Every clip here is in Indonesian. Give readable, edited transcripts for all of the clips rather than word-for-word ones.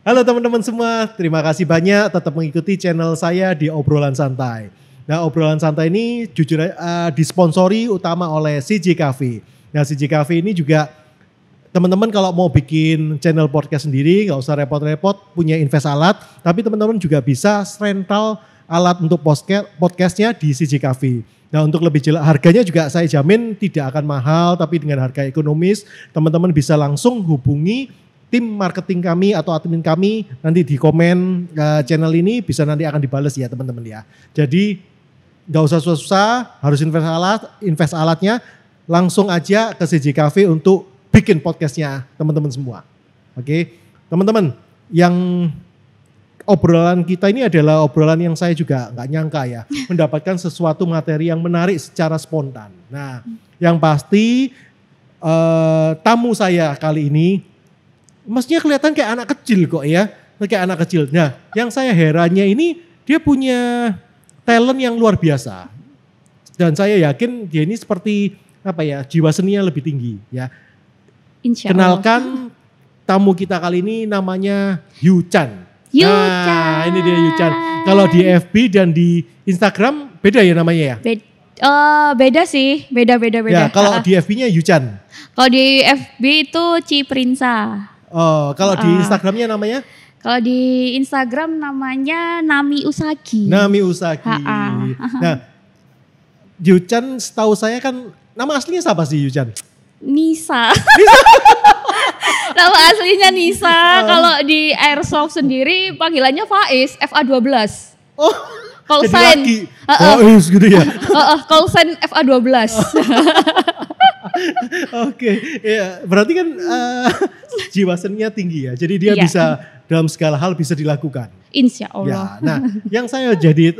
Halo teman-teman semua, terima kasih banyak tetap mengikuti channel saya di Obrolan Santai. Nah, Obrolan Santai ini jujur disponsori utama oleh CJ Cafe. Nah, CJ Cafe ini juga teman-teman kalau mau bikin channel podcast sendiri nggak usah repot-repot punya invest alat, tapi teman-teman juga bisa rental alat untuk podcastnya di CJ Cafe. Nah, untuk lebih jelas harganya juga saya jamin tidak akan mahal, tapi dengan harga ekonomis. Teman-teman bisa langsung hubungi tim marketing kami atau admin kami, nanti di komen channel ini bisa nanti akan dibales ya teman-teman ya. Jadi nggak usah susah-susah, harus invest alatnya, langsung aja ke CJ Cafe untuk bikin podcastnya teman-teman semua. Oke, teman-teman, yang obrolan kita ini adalah obrolan yang saya juga nggak nyangka ya, mendapatkan sesuatu materi yang menarik secara spontan. Nah, yang pasti tamu saya kali ini mestinya kelihatan kayak anak kecil kok ya, kayak anak kecil. Nah, yang saya herannya ini dia punya talent yang luar biasa. Dan saya yakin dia ini seperti apa ya, jiwa seninya lebih tinggi ya. Kenalkan tamu kita kali ini namanya Yu Chan. Nah, ini dia Yu Chan. Kalau di FB dan di Instagram beda ya namanya ya? Beda sih, beda. Ya, kalau di FB-nya Yu Chan. Kalau di FB itu Ci Prinsa. Oh, kalau di Instagramnya namanya? Kalau di Instagram namanya Nami Usagi. Nami Usagi. Nah, Yu Chan setahu saya kan nama aslinya siapa sih Yu Chan? Nisa. Nama aslinya Nisa. Kalau di Airsoft sendiri panggilannya Faiz, FA12. Oh, call jadi sign. laki. Faiz gitu ya? Call sign FA12. Oke, ya berarti kan jiwa seninya tinggi ya. Jadi dia bisa dalam segala hal bisa dilakukan. Insya Allah. Ya, nah, yang saya jadi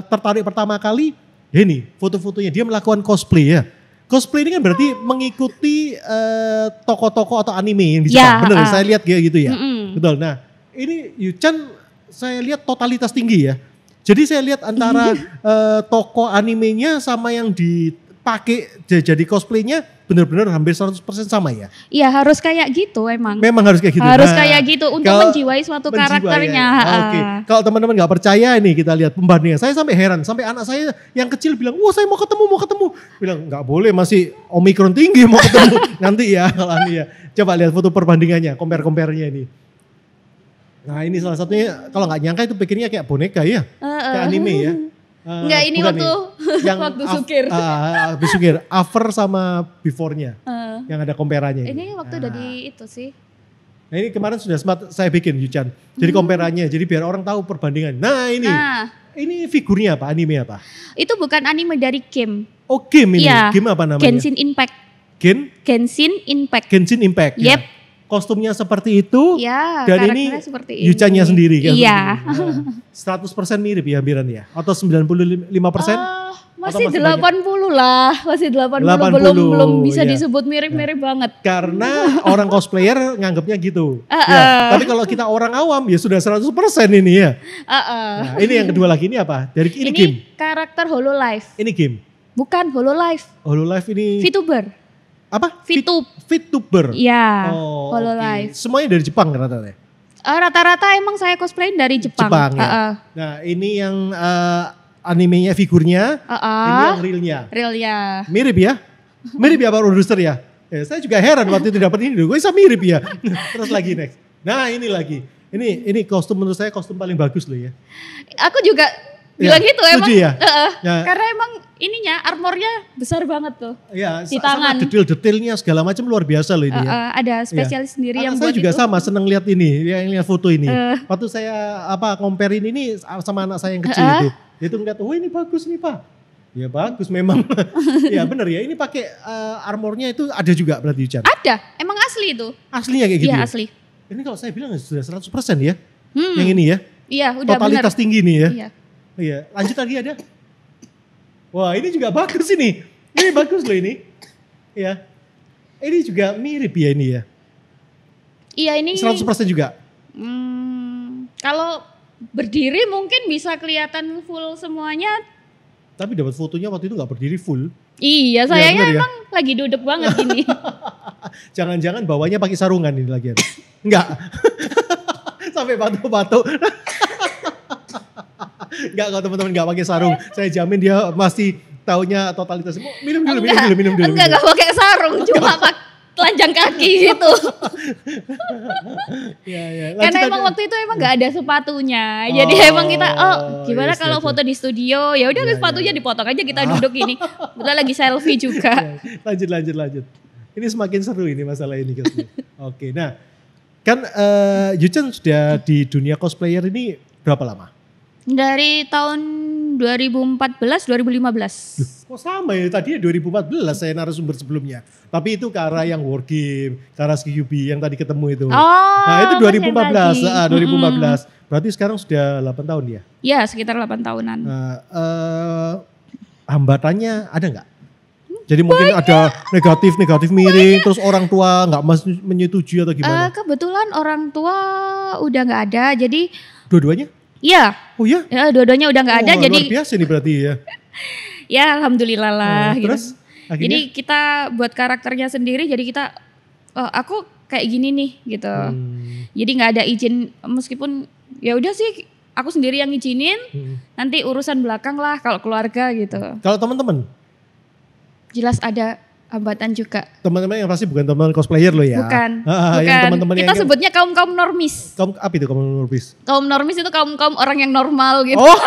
tertarik pertama kali, ya ini foto-fotonya dia melakukan cosplay ya. Cosplay ini kan berarti mengikuti tokoh-tokoh atau anime yang di Jepang. Bener ya, saya lihat kayak gitu ya. Betul. Nah, ini Yu Chan saya lihat totalitas tinggi ya. Jadi saya lihat antara tokoh animenya sama yang dipakai jadi cosplaynya benar-benar hampir 100% sama ya? Iya, harus kayak gitu emang. Memang harus kayak gitu. Harus kayak gitu untuk menjiwai suatu karakternya. Oke. Kalau teman-teman nggak percaya ini kita lihat pembandingan. Saya sampai heran, sampai anak saya yang kecil bilang, "Wah, saya mau ketemu." Bilang, "Nggak boleh, masih omikron tinggi mau ketemu." Nanti ya kalau ini ya. Coba lihat foto perbandingannya, compare-nya ini. Nah, ini salah satunya kalau nggak nyangka itu pikirnya kayak boneka ya. Kayak anime ya. Enggak, ini waktu yang waktu sukir. Habis sukir, after sama before-nya. Yang ada komperannya. Ini waktu dari itu sih. Nah, ini kemarin sudah sempat saya bikin Yu Chan. Jadi komperannya, jadi biar orang tahu perbandingan. Nah, ini figurnya apa? Anime apa? Itu bukan anime, dari game. Oh, game ini. Ya, game apa namanya? Genshin Impact. Genshin Impact. Yep. Ya. Kostumnya seperti itu, ya, dan ini Yu Chan-nya sendiri kan? Iya. 100% mirip ya hampiran ya? Atau 95%? Masih 80 lah, masih 80. Belum bisa disebut mirip-mirip banget. Karena orang cosplayer nganggapnya gitu. Ya, tapi kalau kita orang awam ya sudah 100% ini ya. Nah, ini yang kedua lagi, ini apa? Ini game? Karakter Hololive. Ini game? Bukan, Hololive. Hololive ini? VTuber. Apa? VTuber. Iya, Okay. Hololive. Semuanya dari Jepang rata-rata? Rata-rata emang saya cosplayin dari Jepang. Ya. Nah, ini yang animenya, figurnya, ini yang realnya. Mirip ya? Mirip ya Pak Produser ya? Saya juga heran waktu itu dapat ini, kok bisa mirip ya? Terus lagi next. Nah, ini lagi. Ini kostum menurut saya kostum paling bagus loh ya. Aku juga bilang gitu emang. Ya? Karena emang ininya, armornya besar banget tuh. Ya, di tangan. Detail-detailnya segala macam luar biasa loh ini ya. Ada spesialis sendiri yang buat itu. Saya juga sama seneng lihat ini, yang lihat foto ini. Waktu saya comparein ini sama anak saya yang kecil itu ngeliat, oh ini bagus nih Pak. Ya bagus memang. Ya benar ya, ini pakai armornya itu ada juga berarti Yu Chan? Ada, emang asli itu. Aslinya kayak gitu? Iya asli. Ini kalau saya bilang sudah 100% ya, yang ini ya. Iya udah benar. Totalitas tinggi nih ya. Iya. Lanjut lagi ada. Wah ini juga bagus ini. Ini bagus loh ini. Ya. Ini juga mirip ya ini ya. Iya ini. 100% juga. Kalau berdiri mungkin bisa kelihatan full semuanya. Tapi dapat fotonya waktu itu gak berdiri full. Iya sayangnya emang lagi duduk banget gini. Jangan-jangan bawahnya pakai sarungan ini lagi. Enggak. sampai batuk-batuk. Enggak, kalau teman-teman enggak pakai sarung, saya jamin dia masih taunya totalitas. Minum dulu. Enggak pakai sarung, cuma pakai telanjang kaki gitu. Ya. Karena emang waktu itu emang nggak ada sepatunya, jadi emang kita gimana kalau foto di studio, ya udah sepatunya dipotong aja, kita duduk ini, kita lagi selfie juga. Lanjut. Ini semakin seru ini masalah ini guys. Oke, nah kan Yuchen sudah di dunia cosplayer ini berapa lama? Dari tahun 2014-2015. Kok sama ya, tadi 2014 saya narasumber sebelumnya. Tapi itu ke arah yang war game, ke arah SkyQB yang tadi ketemu itu. Nah itu 2014, 2014. Berarti sekarang sudah 8 tahun ya? Ya sekitar 8 tahunan. Nah, hambatannya ada nggak? Jadi mungkin ada negatif miring, terus orang tua nggak menyetujui atau gimana? Kebetulan orang tua udah nggak ada, jadi. Dua-duanya? Iya. Oh iya? Ya, dua-duanya udah nggak ada, luar jadi. Luar biasa nih berarti ya. Ya alhamdulillah lah. Terus? Akhirnya? Jadi kita buat karakternya sendiri, jadi kita, aku kayak gini nih gitu. Jadi nggak ada izin, meskipun ya udah sih aku sendiri yang ngizinin, nanti urusan belakang lah kalau keluarga gitu. Kalau teman-teman? Jelas ada hambatan juga. Teman-teman yang pasti bukan teman cosplayer loh ya? Bukan. Yang teman-teman kita sebutnya kaum normis. Apa itu kaum normis? Kaum normis itu kaum orang yang normal gitu. Oh.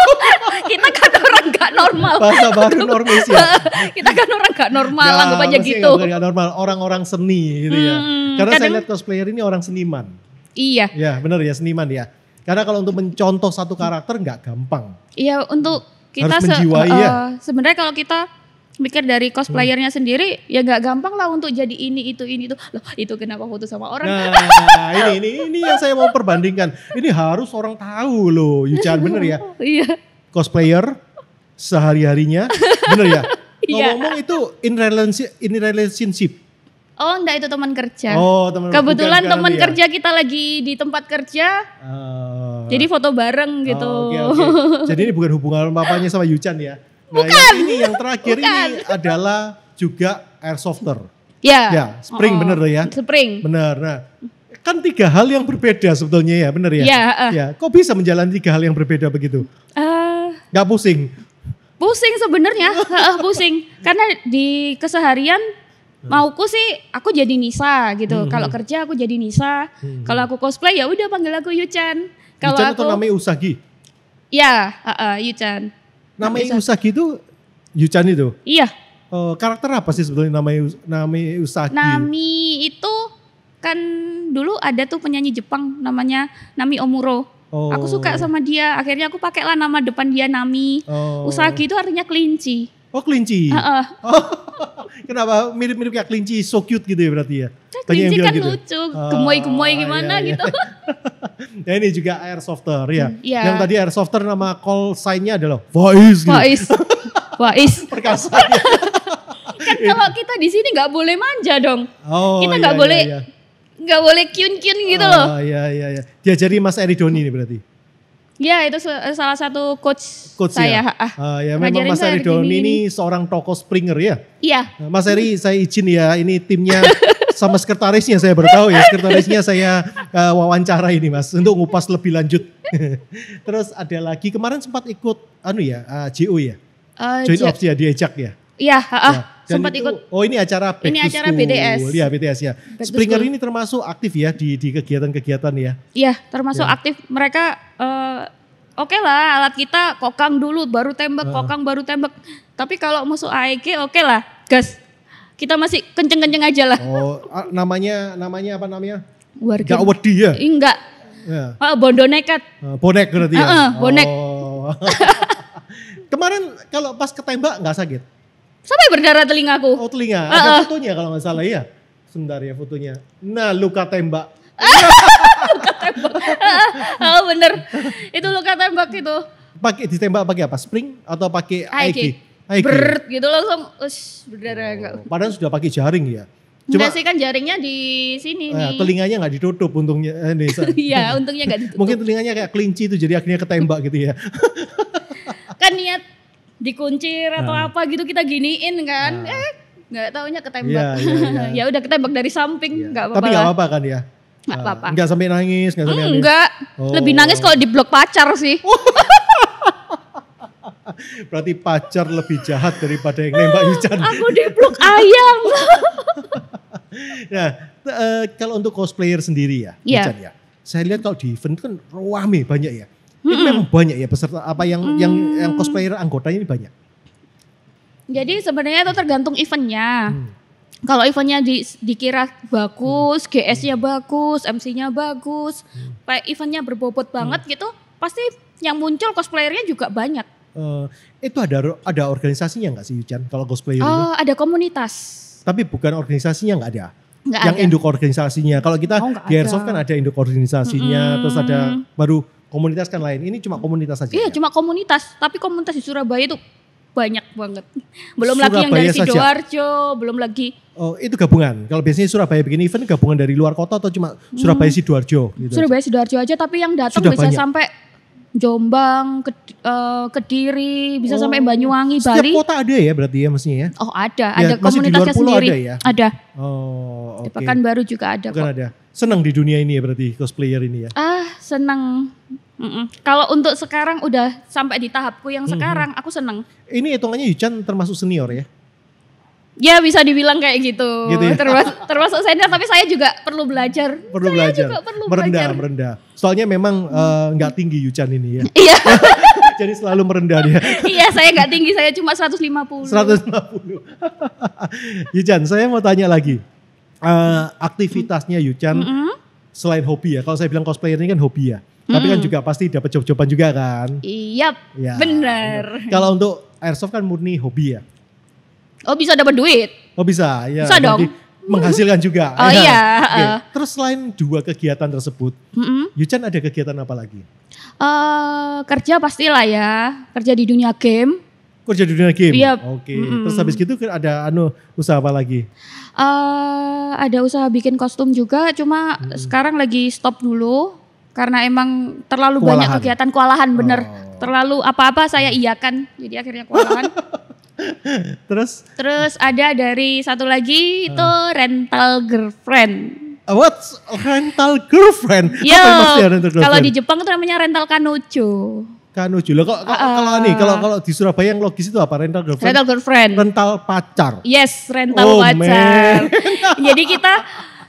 Kita kan orang gak normal. Bahasa baru normis ya? Kita kan orang gak normal, anggap aja gitu. Gak normal, orang-orang seni gitu ya. Karena saya lihat cosplayer ini orang seniman. Iya. Ya benar ya, seniman ya. Karena kalau untuk mencontoh satu karakter nggak gampang. Iya, untuk kita harus menjiwai ya. Sebenarnya kalau kita mikir dari cosplayernya sendiri, ya nggak gampang lah untuk jadi ini itu. Loh, itu kenapa foto sama orang? Nah, ini yang saya mau perbandingkan. Ini harus orang tahu loh, Yuchen, bener ya? Iya. Cosplayer sehari-harinya, bener ya? Iya. Ngomong-ngomong itu in relationship. Oh enggak, itu teman kerja. Oh teman. Kebetulan teman kerja kita lagi di tempat kerja, jadi foto bareng gitu. Okay. Jadi ini bukan hubungan papanya sama Yuchen ya? Nah, bukan. Yang terakhir ini adalah juga airsofter. Ya. Spring bener ya? Spring. Bener. Nah, kan 3 hal yang berbeda sebetulnya ya, bener ya? Ya. Kok bisa menjalani 3 hal yang berbeda begitu? Gak pusing? Pusing sebenarnya, pusing. Karena di keseharian mauku sih aku jadi Nisa gitu. Kalau kerja aku jadi Nisa. Kalau aku cosplay ya udah panggil aku Yuchen. Kalau Yuchen itu namanya Usagi? Ya, Yuchen. Namanya Usagi itu Yuchen itu? Iya. Karakter apa sih sebetulnya namanya Usagi? Nami itu kan dulu ada tuh penyanyi Jepang namanya Nami Omuro. Aku suka sama dia, akhirnya aku pakailah nama depan dia Nami. Usagi itu artinya kelinci. Oh kelinci? Kenapa mirip-mirip kayak kelinci, so cute gitu ya berarti ya? Kelinci kan gitu. Lucu, gemoy-gemoy gimana gitu. Nah ini juga airsofter ya. Yang tadi airsofter nama call sign-nya adalah Faiz. Faiz. Perkasa. Kan kalau kita di sini nggak boleh manja dong. Kita nggak boleh. Iya. Nggak boleh kyun-kyun gitu loh. Iya. Diajari Mas Eridoni ini berarti? Ya itu salah satu coach saya. Ya memang Mas Eridoni ini seorang tokoh Springer ya? Iya. Mas Eri saya izin ya, ini timnya sama sekretarisnya saya baru tahu ya. Sekretarisnya saya wawancara ini Mas, untuk ngupas lebih lanjut. Terus ada lagi, kemarin sempat ikut JO ya? Joint Ops ya, diajak ya? Iya, sempat ikut. Oh ini acara Back ini to acara School. BTS. Iya BTS ya. Springer ini termasuk aktif ya di kegiatan-kegiatan ya? Iya termasuk aktif. Mereka oke lah, alat kita kokang dulu baru tembak, kokang baru tembak. Tapi kalau musuh AEG oke lah, gas. Kita masih kenceng-kenceng aja lah. Namanya apa namanya? Warga. Gak wedi ya? Enggak. Ya. Bondo nekat. Bonek berarti ya? Bonek. Kemarin kalau pas ketembak gak sakit? Sampai berdarah telingaku. Oh telinga, ada fotonya kalau gak salah ya? Sebentar ya fotonya. Nah luka tembak. Luka tembak. Bener. Itu luka tembak itu. Ditembak pakai apa? Spring atau pakai AEG? Berat gitu langsung berdarah enggak. Padahal sudah pakai jaring ya? Enggak sih kan jaringnya di sini nih. Telinganya gak ditutup untungnya. Iya untungnya gak ditutup. Mungkin telinganya kayak kelinci itu jadi akhirnya ketembak gitu ya. Kan niat dikuncir atau apa gitu kita giniin kan. Nggak taunya ketembak. Ya udah ketembak dari samping nggak apa-apa. Tapi nggak apa-apa kan ya? Nggak apa-apa. Enggak sampai nangis, enggak sampai nangis. Enggak, lebih nangis kalau di blok pacar sih. Berarti pacar lebih jahat daripada yang nembak Yuchan. Aku di blok ayam. Nah, kalau untuk cosplayer sendiri ya, Yuchan ya. Saya lihat kalau di event kan rame banyak ya. Itu memang banyak ya peserta apa yang cosplayer anggotanya ini banyak. Jadi sebenarnya itu tergantung eventnya. Kalau eventnya dikira bagus, GS-nya bagus, MC-nya bagus, kayak eventnya berbobot banget gitu, pasti yang muncul cosplayernya juga banyak. Itu ada organisasinya nggak sih Yuchan kalau cosplayer ini? Ada komunitas. Tapi bukan organisasinya nggak ada? Nggak yang ada. induk organisasinya. Kalau kita di Airsoft kan ada induk organisasinya, terus ada baru komunitas kan lain. Ini cuma komunitas saja. Iya, cuma komunitas. Tapi komunitas di Surabaya itu banyak banget. Belum lagi yang Surabaya dari Sidoarjo, belum lagi. Oh, itu gabungan. Kalau biasanya Surabaya bikin event gabungan dari luar kota atau cuma Surabaya Sidoarjo gitu. Surabaya Sidoarjo aja, tapi yang datang Sudah bisa banyak. sampai Jombang, Kediri, bisa sampai Banyuwangi, Setiap Bali. kota ada ya berarti ya mestinya ya? Oh ada Ya, masih di luar komunitasnya pulau sendiri. ada ya? Ada. Oh, Di oke. Pekanbaru juga ada Bukan kok. ada. Senang di dunia ini ya berarti cosplayer ini ya. Seneng. Kalau untuk sekarang udah sampai di tahapku yang sekarang, aku seneng. Ini hitungannya Yuchan termasuk senior ya? Ya bisa dibilang kayak gitu. Gitu ya? Termasuk senior, tapi saya juga perlu belajar. Perlu Saya belajar. juga perlu merendah, belajar. merendah. Soalnya memang nggak tinggi Yuchan ini ya. Iya. Jadi selalu merendah dia. Iya, saya nggak tinggi, saya cuma 150. 150. Yuchan, saya mau tanya lagi. Aktivitasnya Yuchan selain hobi ya. Kalau saya bilang cosplayer ini kan hobi ya. Tapi kan juga pasti dapat job-joban juga kan. Iya, Ya, benar. Kalau untuk Airsoft kan murni hobi ya. Oh bisa dapat duit. Oh bisa, ya. Bisa dong. Jadi menghasilkan juga. Oh ya. iya, Oke. Terus selain dua kegiatan tersebut, Yuchan ada kegiatan apa lagi? Kerja pastilah ya, kerja di dunia game. Kerja di dunia game. Iya. Oke. Terus habis gitu ada usaha apa lagi? Ada usaha bikin kostum juga, cuma sekarang lagi stop dulu karena emang terlalu banyak Kewalahan. kegiatan kewalahan, bener. Oh. Terlalu apa-apa saya iyakan, jadi akhirnya kewalahan. Terus ada dari satu lagi itu rental girlfriend. what's rental girlfriend? Yo, Apa yang maksudnya rental girlfriend? kalau di Jepang itu namanya rental kanucho. Kanuju. Loh, kalau di Surabaya yang logis itu apa? Rental girlfriend? Rental girlfriend. Rental pacar. Yes, rental Oh, pacar. Jadi kita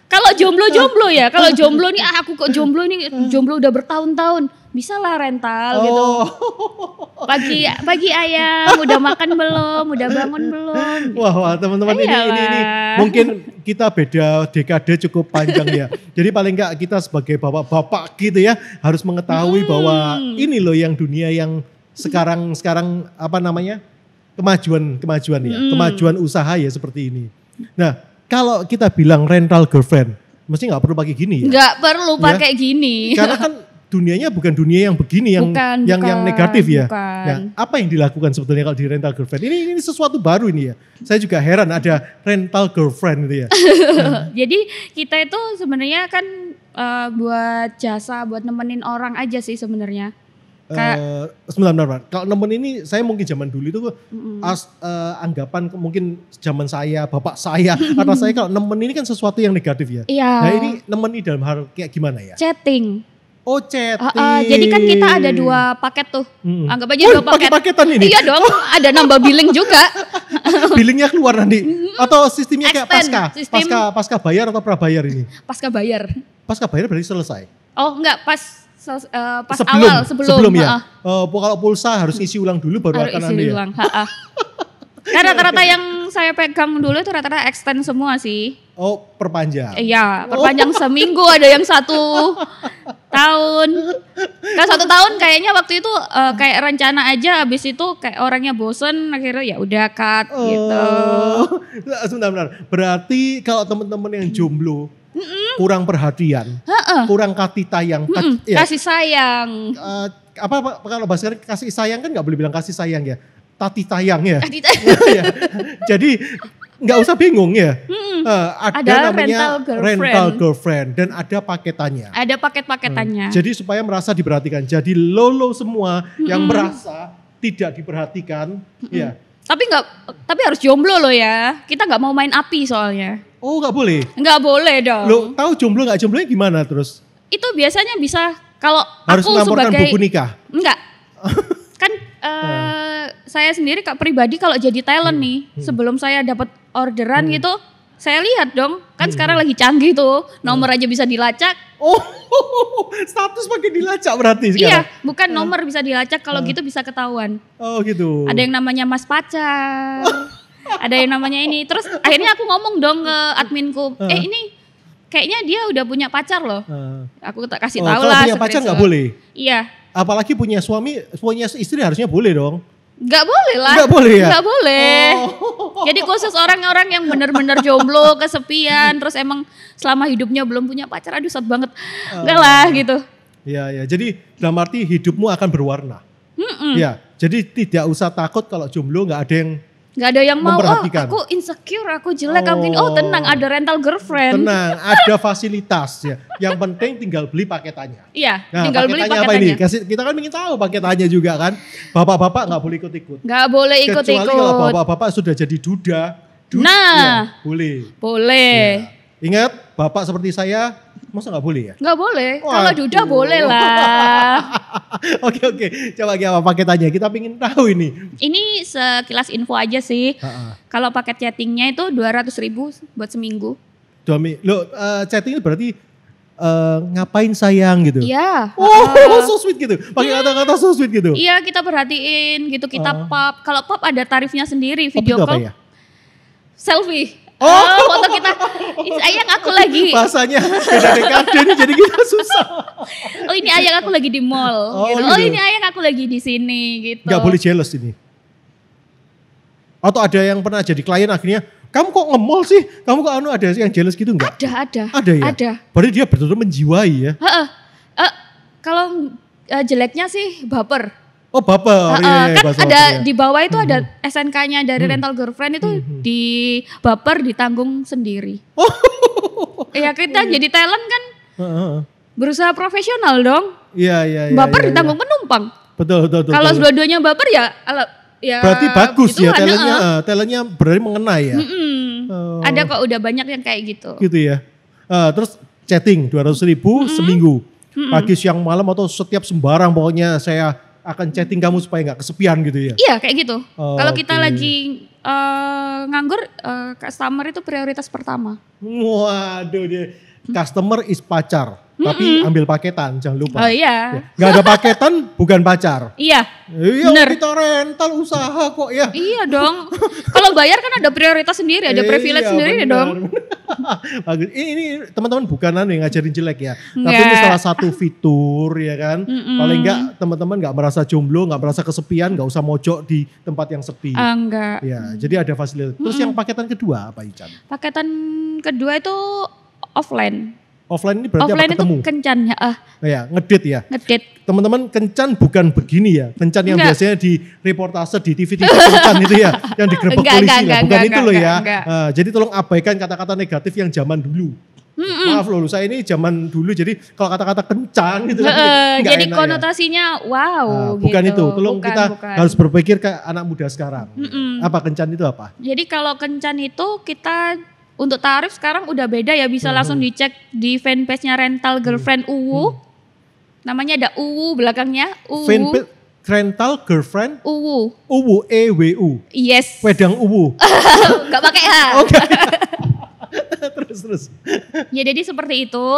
kalau jomblo ya, kalau jomblo nih aku kok jomblo nih, jomblo udah bertahun-tahun, bisa lah rental gitu. Oh. Pagi ayam, udah makan belum, udah bangun belum. Wah, teman-teman ini Ayolah. mungkin kita beda dekade cukup panjang ya. Jadi paling enggak kita sebagai bapak-bapak gitu ya harus mengetahui bahwa ini loh yang dunia yang sekarang apa namanya? kemajuan ya, kemajuan usaha ya seperti ini. Nah, kalau kita bilang rental girlfriend, mesti nggak perlu pakai gini ya. Nggak perlu Ya. pakai gini. Karena kan dunianya bukan dunia yang begini yang Bukan, negatif ya. bukan. Nah, apa yang dilakukan sebetulnya kalau di rental girlfriend? Ini sesuatu baru ini ya. Saya juga heran ada rental girlfriend gitu ya. Jadi kita itu sebenarnya kan buat jasa, buat nemenin orang aja sih sebenarnya. Sebentar. Kalau nemen ini saya mungkin zaman dulu itu anggapan mungkin zaman saya, bapak saya, atau saya kalau nemen ini kan sesuatu yang negatif ya. Iya. Nah ini nemen ini dalam hal kayak gimana ya? Chatting. Oh chatting. Jadi kan kita ada 2 paket tuh. Anggap aja 2 paket. Paketan ini. Iya dong, ada nambah billing juga. Billingnya keluar nanti. Atau sistemnya kayak Extend, pasca bayar atau prabayar ini? Pasca bayar. Pasca bayar berarti selesai. Oh enggak, pas Sebelum awal ya. Kalau pulsa harus isi ulang dulu baru harus akan isi anu ya. ulang. Karena rata-rata yang saya pegang dulu itu rata-rata extend semua sih. Oh perpanjang. Iya, perpanjang seminggu, ada yang 1 tahun. Kalau 1 tahun kayaknya waktu itu kayak rencana aja, habis itu kayak orangnya bosen, akhirnya ya udah cut gitu. Sebentar. Berarti kalau teman-teman yang jomblo kurang perhatian, kurang kasih sayang, Kasih sayang. apa kalau bahasa kasih sayang kan nggak boleh bilang kasih sayang ya, tati tayang ya. Ya. Jadi nggak usah bingung ya. Ada namanya rental girlfriend dan ada paketannya. Ada paket-paketannya. Jadi supaya merasa diperhatikan. Jadi lolo semua yang merasa tidak diperhatikan, ya Tapi harus jomblo loh ya. Kita nggak mau main api soalnya. Oh nggak boleh? Nggak boleh dong. Lo tahu jomblo nggak jomblonya gimana terus? Itu biasanya bisa kalau harus aku melaporkan sebagai buku nikah? Enggak. Kan saya sendiri pribadi kalau jadi talent nih, sebelum saya dapat orderan gitu, saya lihat dong. Kan sekarang lagi canggih tuh, nomor aja bisa dilacak. Oh, status pakai dilacak berarti sekarang? Iya, bukan nomor bisa dilacak, kalau gitu bisa ketahuan. Oh gitu. Ada yang namanya Mas Pacar. Ada yang namanya ini. Terus akhirnya aku ngomong dong ke adminku, ini kayaknya dia udah punya pacar loh. Aku tak kasih tahu lah. Kalau punya pacar nggak boleh? Iya. Apalagi punya suami, punya istri harusnya boleh dong. Nggak boleh lah. Nggak boleh ya? Nggak boleh. Oh. Jadi khusus orang-orang yang benar-benar jomblo, kesepian, terus emang selama hidupnya belum punya pacar, aduh sad banget. Enggak lah gitu. Iya, jadi dalam arti hidupmu akan berwarna. Iya, jadi tidak usah takut kalau jomblo nggak ada yang mau, memperhatikan. aku insecure, aku jelek, aku gini. Oh tenang, ada rental girlfriend. Tenang, ada fasilitas ya. Yang penting tinggal beli paketannya. Iya, nah, tinggal beli paketannya. Apa ini? Kita kan ingin tahu paketannya juga kan. Bapak-bapak nggak boleh ikut-ikut. Nggak boleh ikut-ikut. Kecuali kalau bapak-bapak sudah jadi duda nah, ya, boleh. Boleh. Ya. Ingat, bapak seperti saya, masa nggak boleh ya? Nggak boleh. Kalau duda boleh lah. Oke, coba apa paketannya? Kita pengen tahu ini. Ini sekilas info aja sih. Kalau paket chattingnya itu 200.000 buat seminggu. Chatting berarti ngapain sayang gitu? Iya. So sweet gitu. Pakai kata-kata so sweet gitu. Iya, kita perhatiin gitu, kita pop. Kalau pop ada tarifnya sendiri, video call. Ya? Selfie. Foto kita. Ayang aku lagi. Bahasanya beda dekade nih, jadi kita susah. Oh ini ayang aku lagi di mall. Gitu. Oh ini ayang aku lagi di sini gitu. Gak boleh jealous ini. Atau ada yang pernah jadi klien akhirnya, kamu kok nge-mall sih? Kamu kok ada yang jealous gitu enggak? Ada. Ada ya? Ada. Berarti dia betul-betul menjiwai ya? Kalau jeleknya sih baper. Oh baper. Kan ada di bawah itu ada SNK-nya dari rental girlfriend itu di baper ditanggung sendiri. Ya kita jadi talent kan berusaha profesional dong. Iya. Baper ditanggung penumpang. Betul. Kalau dua-duanya baper ya berarti bagus gitu ya talentnya berarti mengenai ya. Ada kok udah banyak yang kayak gitu. Gitu ya. Terus chatting 200.000 seminggu. Pagi, siang, malam atau setiap sembarang pokoknya saya akan chatting kamu supaya nggak kesepian gitu ya? Iya kayak gitu. Kalau kita lagi nganggur, customer itu prioritas pertama. Waduh dia, customer is pacar. Tapi ambil paketan, jangan lupa. Oh iya. Gak ada paketan, bukan pacar. Iya. Iya, kita rental usaha kok ya. Iya dong. Kalau bayar kan ada prioritas sendiri, ada privilege sendiri dong. Bagus. Ini teman-teman bukan yang ngajarin jelek ya. Tapi ini salah satu fitur ya kan. Paling enggak teman-teman nggak merasa jomblo, nggak merasa kesepian, nggak usah mojok di tempat yang sepi. Enggak. Ya, jadi ada fasilitas. Terus yang paketan kedua apa Ican? Paketan kedua itu offline. Offline ini berarti offline apa ketemu? Itu kencan ya. Ya, ngedit ya. Ngedit. Teman-teman kencan bukan begini ya. Kencan yang biasanya di reportase di TV kencan itu ya, yang digerebek polisi lah. Bukan itu loh ya. Jadi tolong abaikan kata-kata negatif yang zaman dulu. Maaf loh, saya ini zaman dulu jadi kalau kata-kata kencan gitu jadi konotasinya wow bukan gitu. Itu. Tolong kita harus berpikir kayak anak muda sekarang. Apa kencan itu apa? Jadi kalau kencan itu kita untuk tarif sekarang udah beda ya, bisa langsung dicek di fanpage-nya Rental Girlfriend UWU. Namanya ada UWU belakangnya. Fanpage Rental Girlfriend UWU. UWU EWU. Yes. Wedang UWU. Enggak pakai H. Oke. Terus. Ya jadi seperti itu.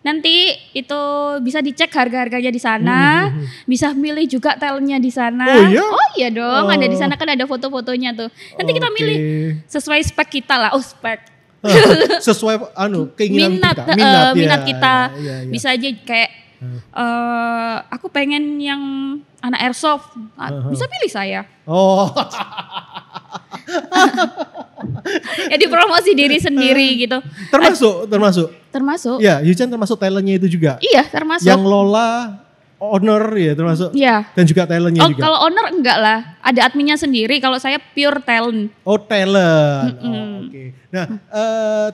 Nanti itu bisa dicek harga-harganya di sana, bisa milih juga talentnya di sana. Oh iya dong, ada di sana kan ada foto-fotonya tuh. Nanti kita milih sesuai spek kita lah, spek. Sesuai keinginan minat, kita, minat kita. Ya. Bisa aja kayak aku pengen yang anak airsoft, bisa pilih saya. Ya dipromosi diri sendiri gitu. Termasuk. Ya, Yuchan termasuk talentnya itu juga. Iya, termasuk. Yang Lola owner ya termasuk. Iya. Dan juga talentnya juga. Kalau owner enggak lah, ada adminnya sendiri. Kalau saya pure talent. Oh talent. Oke. Nah,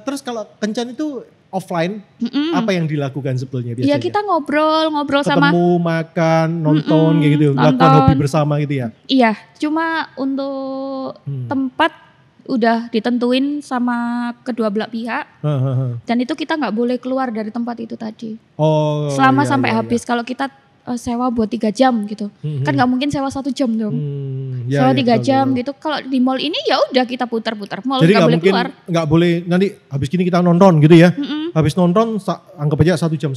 terus kalau kencan itu offline, apa yang dilakukan sebetulnya biasanya? Ya kita ngobrol sama ketemu, makan, nonton kayak gitu, lakukan hobi bersama gitu ya? Iya, cuma untuk tempat udah ditentuin sama kedua belah pihak. Dan itu kita nggak boleh keluar dari tempat itu tadi. Oh. Selama sampai habis. Kalau kita sewa buat 3 jam gitu, kan nggak mungkin sewa 1 jam dong. Sewa 3 jam gitu. Kalau di mall ini ya udah kita putar-putar mall, jadi nggak boleh keluar. Nggak boleh nanti habis gini kita nonton gitu ya. Habis nonton anggap aja 1,5 jam.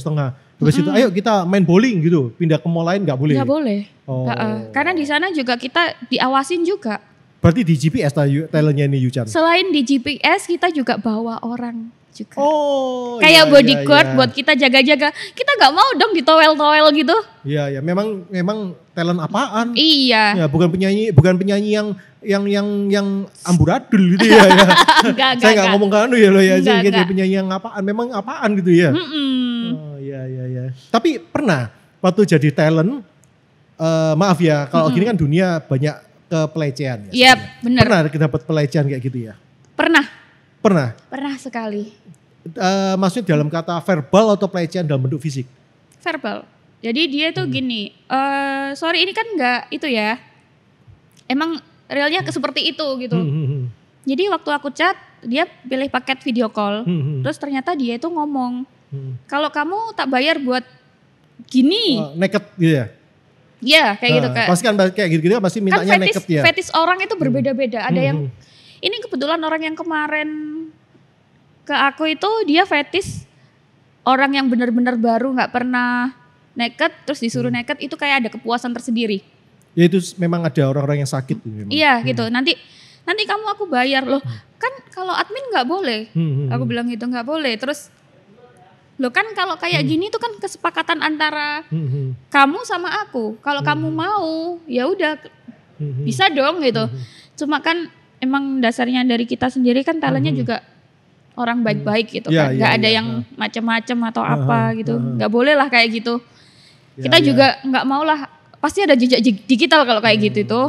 Habis itu ayo kita main bowling gitu, pindah ke mall lain nggak boleh. Nggak boleh. Oh. Karena di sana juga kita diawasin juga. Berarti di GPS talentnya ini Yuchan? Selain di GPS kita juga bawa orang juga. Oh. Kayak bodyguard buat kita jaga-jaga. Kita nggak mau dong ditowel-towel gitu. Iya, memang talent apaan? Iya. Ya, bukan penyanyi yang amburadul gitu ya. Enggak. Saya nggak ngomong kan ya lo ya. Enggak. Jadi penyanyi yang apaan? Memang apaan gitu ya? Oh iya. Tapi pernah waktu jadi talent, maaf ya, kalau gini kan dunia banyak kepelecehan. Iya, benar. Pernah dapat pelecehan kayak gitu ya? Pernah sekali. Maksudnya dalam kata verbal atau pelecehan dalam bentuk fisik? Verbal. Jadi dia tuh gini, sorry ini kan enggak itu ya. Emang realnya seperti itu gitu. Jadi waktu aku chat, dia pilih paket video call. Terus ternyata dia itu ngomong, kalau kamu tak bayar buat gini. Naked gitu ya? Iya kayak gitu Kak. Pasti kan kayak gitu pasti mintanya kan naked ya. Fetish orang itu berbeda-beda. Ada yang, ini kebetulan orang yang kemarin ke aku itu dia fetish orang yang benar-benar baru gak pernah naked terus disuruh naked itu kayak ada kepuasan tersendiri. Ya itu memang ada orang-orang yang sakit. Iya gitu, nanti kamu aku bayar loh. Kan kalau admin gak boleh, aku bilang gitu gak boleh. Terus loh kan kalau kayak gini tuh kan kesepakatan antara kamu sama aku. Kalau kamu mau ya udah bisa dong gitu. Cuma kan emang dasarnya dari kita sendiri kan talentnya juga orang baik-baik gitu kan. Gak ada yang macam-macam atau apa gitu. Gak boleh lah kayak gitu. Kita juga gak mau lah. Pasti ada jejak digital kalau kayak gitu itu.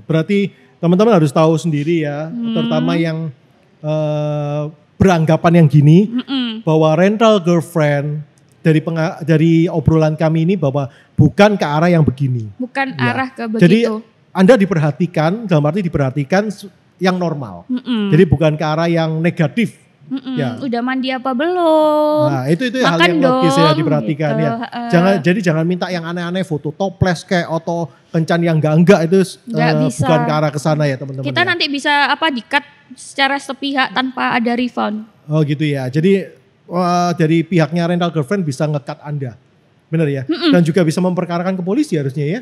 Berarti teman-teman harus tahu sendiri ya. Terutama yang beranggapan yang gini. Bahwa rental girlfriend dari obrolan kami ini bahwa bukan ke arah yang begini. Bukan arah ke begitu. Jadi Anda diperhatikan, dalam arti diperhatikan yang normal. Jadi bukan ke arah yang negatif. Ya. Udah mandi apa belum? Nah itu hal makan yang logis ya diperhatikan gitu. ya. Jangan minta yang aneh-aneh, foto toples kayak atau kencan yang enggak itu bukan ke arah kesana ya teman-teman. Kita nanti bisa di-cut secara sepihak tanpa ada refund. Oh gitu ya. Jadi dari pihaknya rental girlfriend bisa nge-cut Anda. Benar ya? Dan juga bisa memperkarakan ke polisi harusnya ya?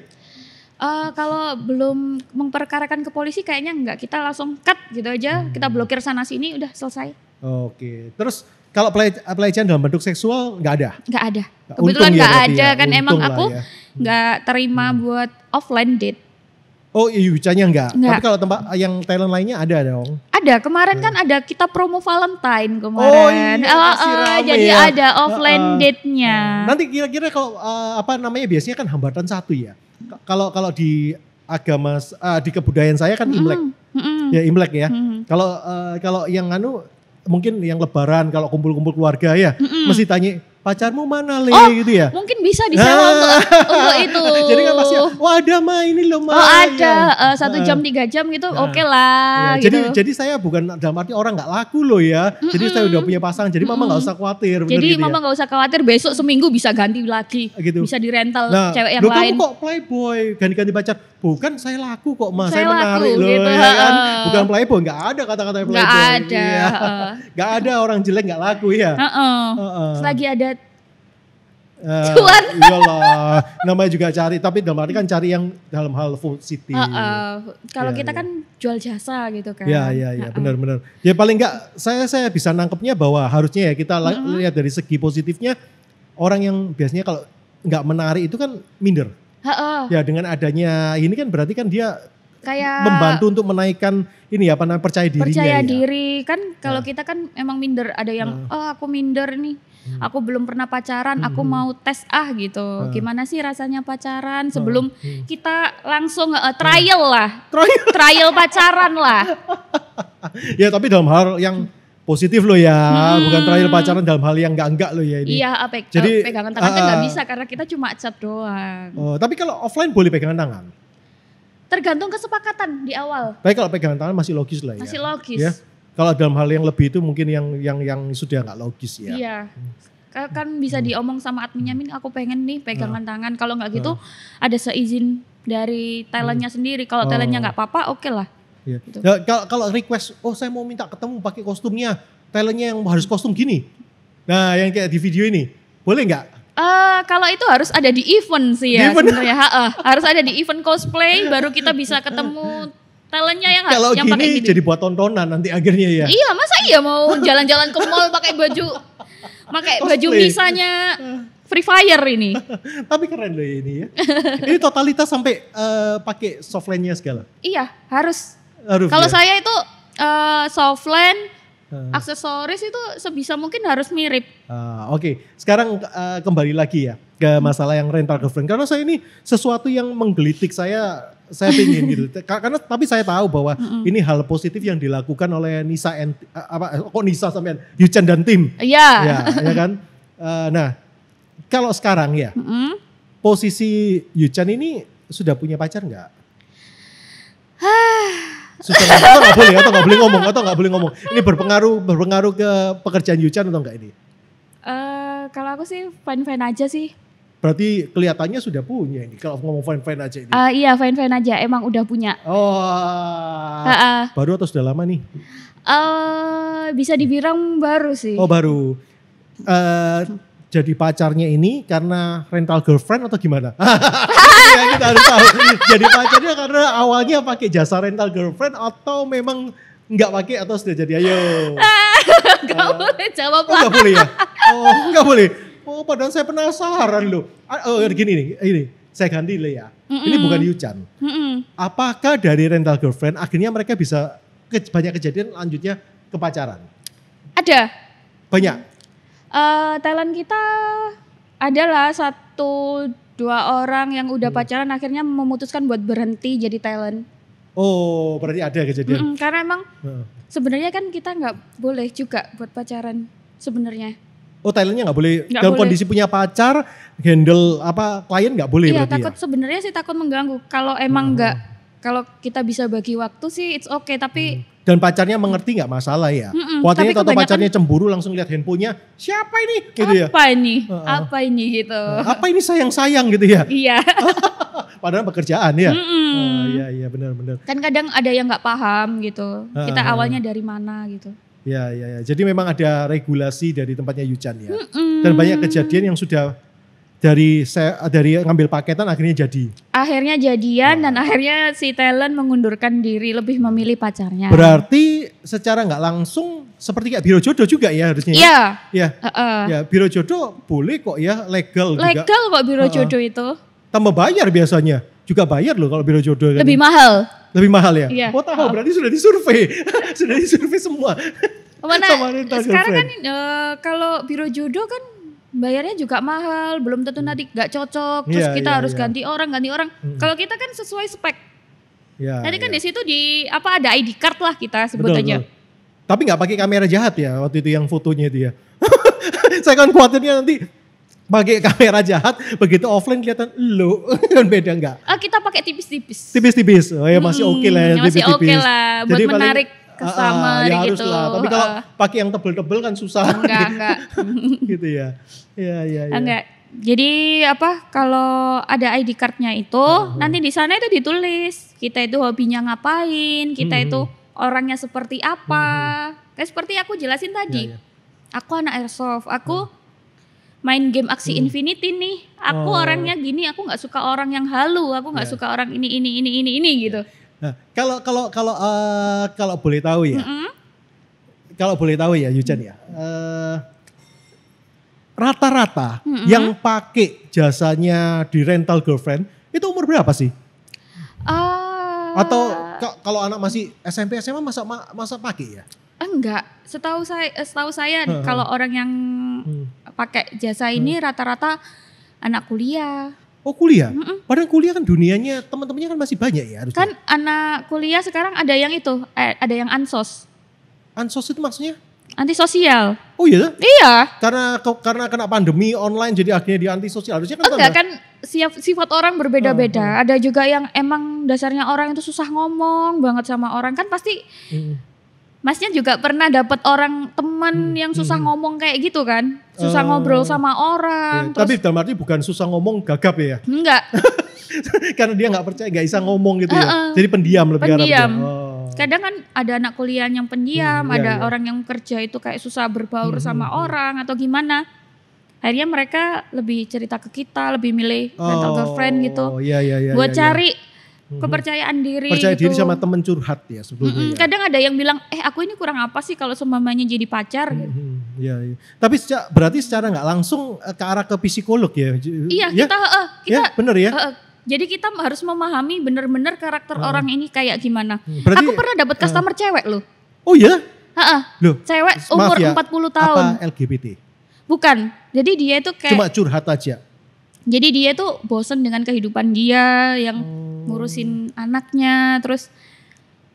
Kalau belum memperkarakan ke polisi kayaknya enggak. Kita langsung cut gitu aja. Kita blokir sana sini udah selesai. Oke. Terus kalau pelecehan dalam bentuk seksual nggak ada? Nggak ada. Kebetulan nggak ada kan emang aku nggak terima buat offline date. Oh Yucanya enggak. Tapi kalau tempat yang talent lainnya ada dong? Ada, kemarin kan ada kita promo Valentine kemarin. Oh iya, jadi ya. Ada offline date-nya. Nanti kira-kira kalau biasanya kan hambatan satu ya. Kalau di agama di kebudayaan saya kan Imlek. Ya Imlek ya. Kalau yang mungkin yang lebaran kalau kumpul-kumpul keluarga ya mesti tanya pacarmu mana gitu ya. Mungkin bisa disewa untuk itu. Jadi kan pasti ada mah ini loh mah. Oh ada 1 jam 3 jam gitu oke lah. Ya, gitu. Jadi saya bukan dalam arti orang nggak laku loh ya. Jadi saya udah punya pasangan. Jadi mama nggak usah khawatir. Jadi mama nggak usah khawatir besok seminggu bisa ganti lagi. Gitu. Bisa dirental cewek yang lain. Kamu kok playboy ganti-ganti pacar? Bukan saya laku kok mas. Saya laku, menarik loh gitu. ya kan. Bukan playboy. Nggak ada kata-kata playboy. Nggak ada. Nggak ada orang jelek nggak laku ya. Selagi ada cuan. Iyalah, namanya juga cari, tapi dalam arti kan cari yang dalam hal positif. Kalau kita kan jual jasa gitu kan. Iya, benar-benar. Ya paling enggak saya bisa nangkepnya bahwa harusnya ya kita lihat dari segi positifnya, orang yang biasanya kalau nggak menarik itu kan minder. Ya dengan adanya ini kan berarti kan dia kayak membantu untuk menaikkan ini percaya dirinya. Percaya diri kan kalau kita kan emang minder, ada yang aku minder nih. Aku belum pernah pacaran, aku mau tes gitu. Gimana sih rasanya pacaran sebelum kita langsung trial lah. Trial pacaran lah. Ya tapi dalam hal yang positif loh ya, bukan trial pacaran dalam hal yang enggak loh ya ini. Iya, Jadi pegangan tangan kan nggak bisa karena kita cuma chat doang. Oh, tapi kalau offline boleh pegangan tangan? Tergantung kesepakatan di awal. Tapi kalau pegangan tangan masih logis lah ya. Masih logis. Ya? Kalau dalam hal yang lebih itu mungkin yang sudah nggak logis ya. Iya. Kan bisa diomong sama adminnya, Min aku pengen nih pegangan tangan. Kalau nggak gitu ada seizin dari talentnya sendiri. Kalau talentnya nggak apa-apa, oke lah. Iya. Gitu. Ya, kalau request, saya mau minta ketemu pakai kostumnya, talentnya yang harus kostum gini. Nah, yang kayak di video ini, boleh nggak? Kalau itu harus ada di event sih ya sebenarnya. Harus ada di event cosplay, baru kita bisa ketemu talentnya yang kalau yang pakai gini jadi buat tontonan nanti akhirnya ya. Iya, masa iya mau jalan-jalan ke mall pakai baju misanya Free Fire ini. Tapi keren loh ini ya. Ini totalitas sampai pakai softline-nya segala. Iya, harus. Kalau saya itu softline, aksesoris itu sebisa mungkin harus mirip. Oke. Sekarang kembali lagi ya ke masalah yang rental girlfriend. Karena saya ini sesuatu yang menggelitik saya pingin gitu. Karena tapi saya tahu bahwa ini hal positif yang dilakukan oleh Nisa Nisa sampean Yuchan dan tim. Iya. Ya kan. Nah, kalau sekarang ya posisi Yuchan ini sudah punya pacar nggak? Atau nggak boleh ngomong. Ini berpengaruh ke pekerjaan Yuchan atau enggak ini? Kalau aku sih fine-fine aja sih. Berarti kelihatannya sudah punya ini kalau ngomong fine-fine aja ini. Iya fine-fine aja, emang udah punya. Baru atau sudah lama nih? Bisa dibilang baru sih. Oh baru. Jadi pacarnya ini karena rental girlfriend atau gimana? Ya, kita harus tahu. Jadi pacarnya karena awalnya pakai jasa rental girlfriend atau memang nggak pakai atau sudah jadi? Ayo. Nggak boleh jawab lah. Nggak boleh ya? Nggak boleh. Padahal saya penasaran loh. Gini nih, ini saya ganti lah ya. Ini bukan Yuchan. Apakah dari rental girlfriend akhirnya mereka bisa banyak kejadian lanjutnya ke pacaran? Ada. Banyak. Talent kita adalah 1-2 orang yang udah pacaran akhirnya memutuskan buat berhenti jadi talent. Oh, berarti ada kejadian. Karena emang sebenarnya kan kita nggak boleh juga buat pacaran sebenarnya. Oh, talentnya nggak boleh dalam kondisi punya pacar, handle klien nggak boleh. Iya, takut sebenarnya sih takut mengganggu. Kalau emang kalau kita bisa bagi waktu sih it's okay, tapi dan pacarnya mengerti nggak masalah ya. Kuatnya atau pacarnya cemburu langsung lihat handphonenya, siapa ini gitu ya. Apa ini gitu. Apa ini sayang gitu ya. Iya. Padahal pekerjaan ya. Iya benar. Kan kadang ada yang nggak paham gitu. Kita awalnya dari mana gitu. Ya. Jadi memang ada regulasi dari tempatnya Yuchan ya. Dan banyak kejadian yang sudah dari ngambil paketan akhirnya jadi. Akhirnya jadian dan akhirnya si talent mengundurkan diri, lebih memilih pacarnya. Berarti secara nggak langsung seperti kayak biro jodoh juga ya harusnya. Iya. Ya, biro jodoh boleh kok ya, legal juga. Legal kok biro jodoh itu. Tambah bayar biasanya. Juga bayar loh kalau biro jodoh kan. Lebih mahal. Lebih mahal ya? Iya. Oh tahu, berarti sudah disurvei. Sudah disurvei semua. Sekarang kan kalau biro jodoh kan bayarnya juga mahal, belum tentu nanti gak cocok, terus kita harus ganti orang. Kalau kita kan sesuai spek. Nanti kan di situ ada ID card lah kita sebut aja. Tapi nggak pakai kamera jahat ya waktu itu yang fotonya itu ya. Saya kan khawatirnya nanti pakai kamera jahat, begitu offline kelihatan lo kan beda nggak? Kita pakai tipis-tipis. Tipis-tipis, oh ya masih oke lah ya. Masih oke lah, buat menarik customer ya gitu. Harus lah. Tapi kalau pakai yang tebel-tebel kan susah. Enggak. Gitu ya. Iya. Enggak. Jadi kalau ada ID card-nya itu nanti di sana itu ditulis kita itu hobinya ngapain, kita itu orangnya seperti apa. Kayak seperti aku jelasin tadi. Aku anak airsoft, aku main game aksi Infinity nih. Aku orangnya gini, aku nggak suka orang yang halu, aku nggak suka orang ini gitu. Nah, kalau boleh tahu ya, kalau boleh tahu ya Yuchan ya, rata-rata yang pakai jasanya di rental girlfriend itu umur berapa sih? Atau kalau anak masih SMP SMA masa pakai ya? Enggak, setahu saya kalau orang yang pakai jasa ini rata-rata anak kuliah. Oh kuliah? Padahal kuliah kan dunianya teman-temannya kan masih banyak ya harusnya. Kan anak kuliah sekarang ada yang itu, ada yang ansos. Ansos itu maksudnya? Antisosial. Oh iya? Iya. Karena kena pandemi online jadi akhirnya dia antisosial. Harusnya kan enggak kan sifat orang berbeda-beda. Ada juga yang emang dasarnya orang itu susah ngomong banget sama orang. Kan pasti Masnya juga pernah dapat orang teman yang susah ngomong kayak gitu kan? Susah ngobrol sama orang. Iya. Tapi dalam arti bukan susah ngomong gagap ya? Enggak. Karena dia nggak percaya, nggak bisa ngomong gitu ya. Jadi pendiam lebih pendiam. Kadang kan ada anak kuliah yang pendiam, ada orang yang kerja itu kayak susah berbaur sama orang atau gimana. Akhirnya mereka lebih cerita ke kita, lebih milih rental girlfriend gitu. Buat cari kepercayaan diri. Percaya diri sama temen curhat ya sebetulnya. Kadang ada yang bilang, aku ini kurang apa sih kalau semuanya jadi pacar gitu. Iya. Tapi berarti secara nggak langsung ke arah ke psikolog ya? Iya, kita bener ya? Jadi kita harus memahami benar-benar karakter orang ini kayak gimana. Berarti, aku pernah dapat customer cewek loh. Oh iya? Loh, cewek umur 40 tahun. Apa LGBT? Bukan. Jadi dia itu kayak cuma curhat aja. Jadi dia tuh bosen dengan kehidupan dia yang ngurusin anaknya, terus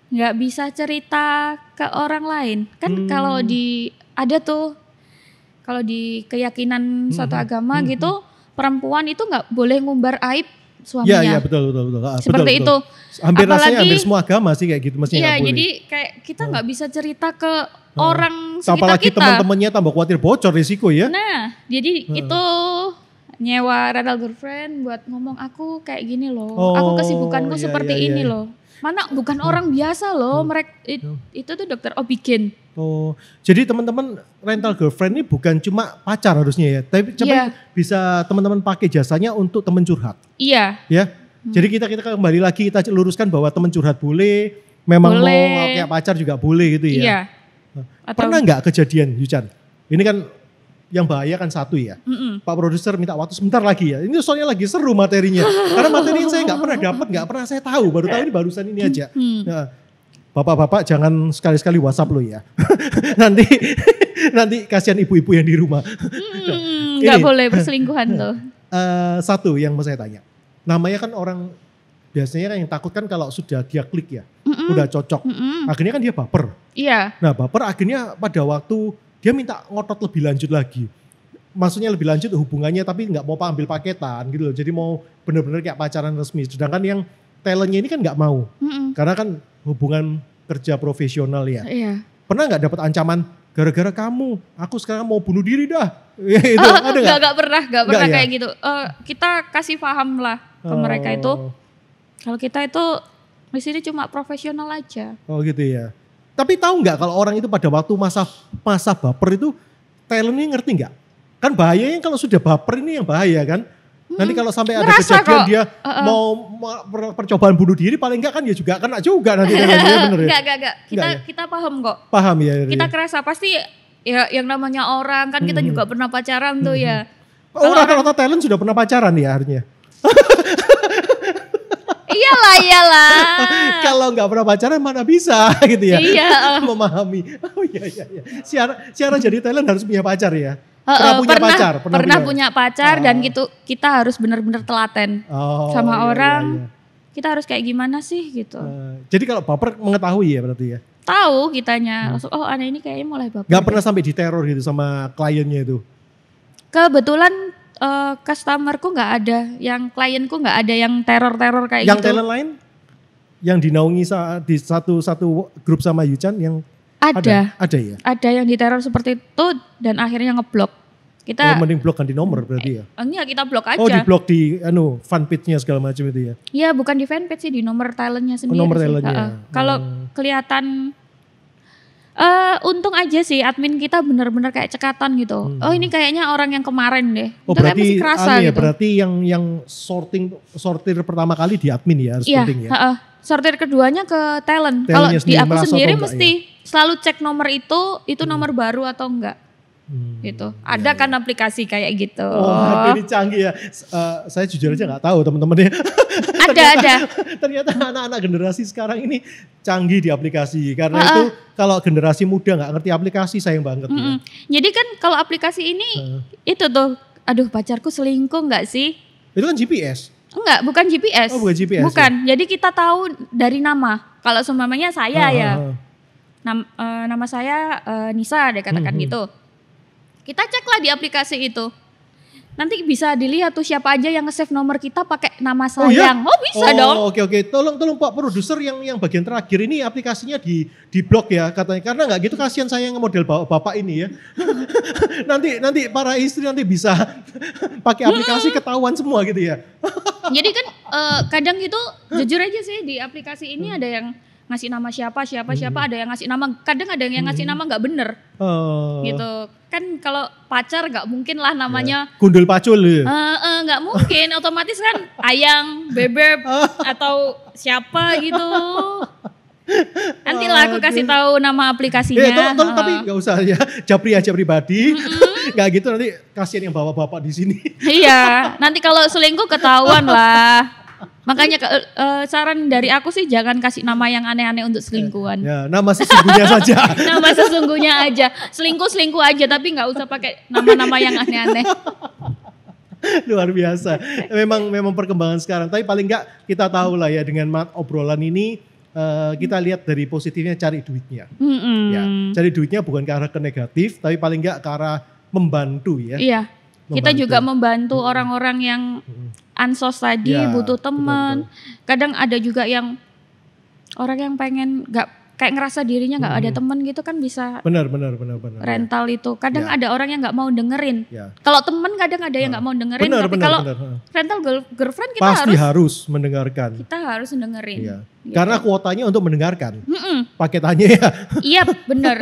nggak bisa cerita ke orang lain. Kan kalau kalau di keyakinan suatu agama gitu, perempuan itu nggak boleh ngumbar aib suaminya. Iya betul. Seperti betul. itu. Rasanya hampir semua agama sih kayak gitu mestinya. Iya, jadi kayak kita nggak bisa cerita ke orang sekitar apalagi kita. Teman-temannya tambah khawatir bocor risiko ya. Nah, jadi itu nyewa rental girlfriend buat ngomong aku kayak gini loh. Aku kesibukanku seperti ini loh. Mana bukan orang biasa loh. Mereka itu tuh dokter Obigen. Jadi teman-teman rental girlfriend ini bukan cuma pacar harusnya ya, tapi bisa teman-teman pakai jasanya untuk teman curhat. Iya. Ya. Jadi kita kembali lagi kita luruskan bahwa teman curhat boleh, memang mau kayak pacar juga boleh gitu ya. Iya. Pernah nggak kejadian Yuchan? Ini kan yang bahaya kan satu ya. Pak produser minta waktu sebentar lagi ya. Ini soalnya lagi seru materinya. Karena materi yang saya nggak pernah dapat, nggak pernah saya tahu. Baru tahu ini barusan ini aja. Nah, bapak-bapak jangan sekali-sekali WhatsApp lo ya. nanti kasihan ibu-ibu yang di rumah. Nggak boleh perselingkuhan tuh. Satu yang mau saya tanya. Namanya kan orang biasanya kan yang takut kan kalau sudah dia klik ya. Udah cocok. Akhirnya kan dia baper. Iya. Nah baper akhirnya pada waktu dia minta ngotot lebih lanjut lagi. Maksudnya lebih lanjut hubungannya tapi nggak mau ambil paketan gitu loh. Jadi mau benar-benar kayak pacaran resmi. Sedangkan yang talentnya ini kan nggak mau. Karena kan hubungan kerja profesional ya. Iya. Pernah nggak dapat ancaman gara-gara kamu? Aku sekarang mau bunuh diri dah. Itu ada nggak? Nggak pernah kayak gitu. Kita kasih paham lah ke mereka itu. Kalau kita itu di sini cuma profesional aja. Oh gitu ya. Tapi tahu nggak kalau orang itu pada waktu masa baper itu talent ini ngerti nggak? Kan bahayanya kalau sudah baper ini yang bahaya kan. Nanti kalau sampai ada kejadian dia mau percobaan bunuh diri paling enggak kan ya juga kena juga nanti. Bener ya? Enggak. Kita paham kok. Paham ya. Kita kerasa pasti ya yang namanya orang kan kita juga pernah pacaran tuh ya. Rata-rata talent sudah pernah pacaran ya harusnya. Iyalah. Kalau nggak pernah pacaran mana bisa gitu ya. Iya. Memahami. Oh iya. Syarat jadi talent harus punya pacar ya. Pernah punya pacar dan gitu kita harus benar-benar telaten sama orang. Kita harus kayak gimana sih gitu. Jadi kalau baper mengetahui ya berarti ya. Tahu kitanya langsung anak ini kayaknya mulai baper. Gak pernah sampai diteror gitu sama kliennya itu. Kebetulan customerku nggak ada, yang klienku nggak ada yang teror kayak yang gitu. Yang talent lain, yang dinaungi di satu grup sama Yuchan yang ada ya. Ada yang diteror seperti itu dan akhirnya ngeblok. Kita mending blok kan di nomor berarti ya. Enggak, kita blok aja. Oh di blok di fanpage-nya segala macam itu ya. Iya bukan di fanpage sih, di nomor talentnya sendiri. Nomor talentnya. Kalau kelihatan untung aja sih admin kita benar-benar kayak cekatan gitu. Oh ini kayaknya orang yang kemarin deh. Oh itu berarti masih kerasa gitu. Berarti yang sortir pertama kali di admin ya harus penting ya. Sortir keduanya ke talent. Kalau di aku sendiri mesti selalu cek nomor itu nomor baru atau enggak. Gitu. Ada kan aplikasi kayak gitu. Oh, ini canggih ya. Saya jujur aja nggak tahu teman-temannya. Ada. Ternyata anak-anak generasi sekarang ini canggih di aplikasi. Karena itu kalau generasi muda nggak ngerti aplikasi sayang banget. Ya. Jadi kan kalau aplikasi ini itu tuh, aduh pacarku selingkuh nggak sih? Itu kan GPS. Enggak, bukan GPS. Oh, bukan GPS. Bukan. Ya? Jadi kita tahu dari nama. Kalau seumpamanya saya ya. nama saya Nisa, dia katakan gitu. Kita ceklah di aplikasi itu. Nanti bisa dilihat tuh siapa aja yang nge-save nomor kita pakai nama sayang. Oh, bisa dong. Oke. Tolong Pak produser yang bagian terakhir ini aplikasinya di blok ya katanya. Karena nggak gitu kasihan saya yang model bapak ini ya. nanti para istri nanti bisa pakai aplikasi ketahuan semua gitu ya. Jadi kan kadang itu jujur aja sih di aplikasi ini ada yang ngasih nama siapa, ada yang ngasih nama, kadang ada yang ngasih nama nggak bener, gitu. Kan kalau pacar nggak mungkin lah namanya gundul pacul ya. Nggak mungkin, otomatis kan ayang, bebek atau siapa gitu. Nanti lah aku kasih tahu nama aplikasinya. Tapi nggak usah ya, japri aja pribadi, nggak gitu nanti kasihan yang bapak-bapak di sini. Iya, nanti kalau selingkuh ketahuan lah. Makanya saran dari aku sih jangan kasih nama yang aneh-aneh untuk selingkuhan. Ya, nama sesungguhnya saja. Nama sesungguhnya aja. Selingkuh aja tapi nggak usah pakai nama-nama yang aneh-aneh. Luar biasa. Memang perkembangan sekarang. Tapi paling nggak kita tahu lah ya dengan obrolan ini kita lihat dari positifnya cari duitnya. Ya, cari duitnya bukan ke arah ke negatif, tapi paling nggak ke arah membantu ya. Iya. Kita juga membantu orang-orang yang ansos tadi, butuh teman. Kadang ada juga yang orang yang pengen kayak ngerasa dirinya nggak ada teman gitu kan bisa. Benar. Rental itu. Kadang ada orang yang nggak mau dengerin. Kalau teman kadang ada yang nggak mau dengerin. Tapi kalau rental girlfriend kita pasti harus mendengarkan. Kita harus dengerin. Gitu. Karena kuotanya untuk mendengarkan. Paketannya ya. Iya benar.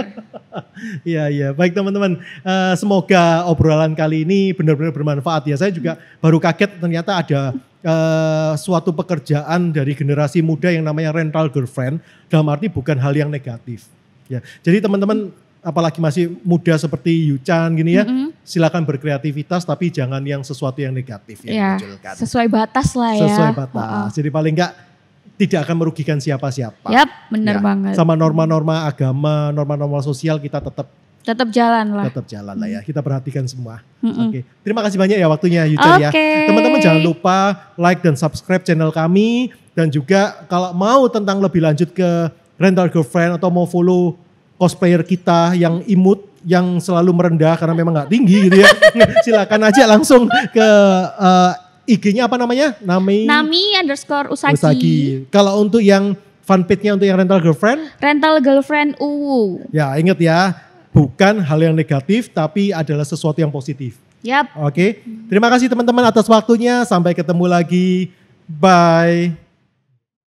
Iya. Baik teman-teman. Semoga obrolan kali ini benar-benar bermanfaat ya. Saya juga baru kaget ternyata ada suatu pekerjaan dari generasi muda yang namanya rental girlfriend. Dalam arti bukan hal yang negatif. Ya. Jadi teman-teman apalagi masih muda seperti Yuchan gini ya. Silakan berkreativitas tapi jangan yang sesuatu yang negatif yang dimunculkan. Sesuai batas lah ya. Sesuai batas. Jadi paling enggak tidak akan merugikan siapa-siapa. Yap, benar banget. Sama norma-norma agama, norma-norma sosial kita tetap jalan lah. Tetap jalan lah ya. Kita perhatikan semua. Oke. Terima kasih banyak ya waktunya Yuchan ya. Teman-teman jangan lupa like dan subscribe channel kami dan juga kalau mau tentang lebih lanjut ke rental girlfriend atau mau follow cosplayer kita yang imut yang selalu merendah karena memang nggak tinggi gitu ya. Silakan aja langsung ke IG-nya apa namanya? Nami_Usagi. Kalau untuk yang fanpage-nya untuk yang rental girlfriend? Rental girlfriend UU. Ya ingat ya, bukan hal yang negatif tapi adalah sesuatu yang positif. Yap. Oke. Terima kasih teman-teman atas waktunya. Sampai ketemu lagi. Bye.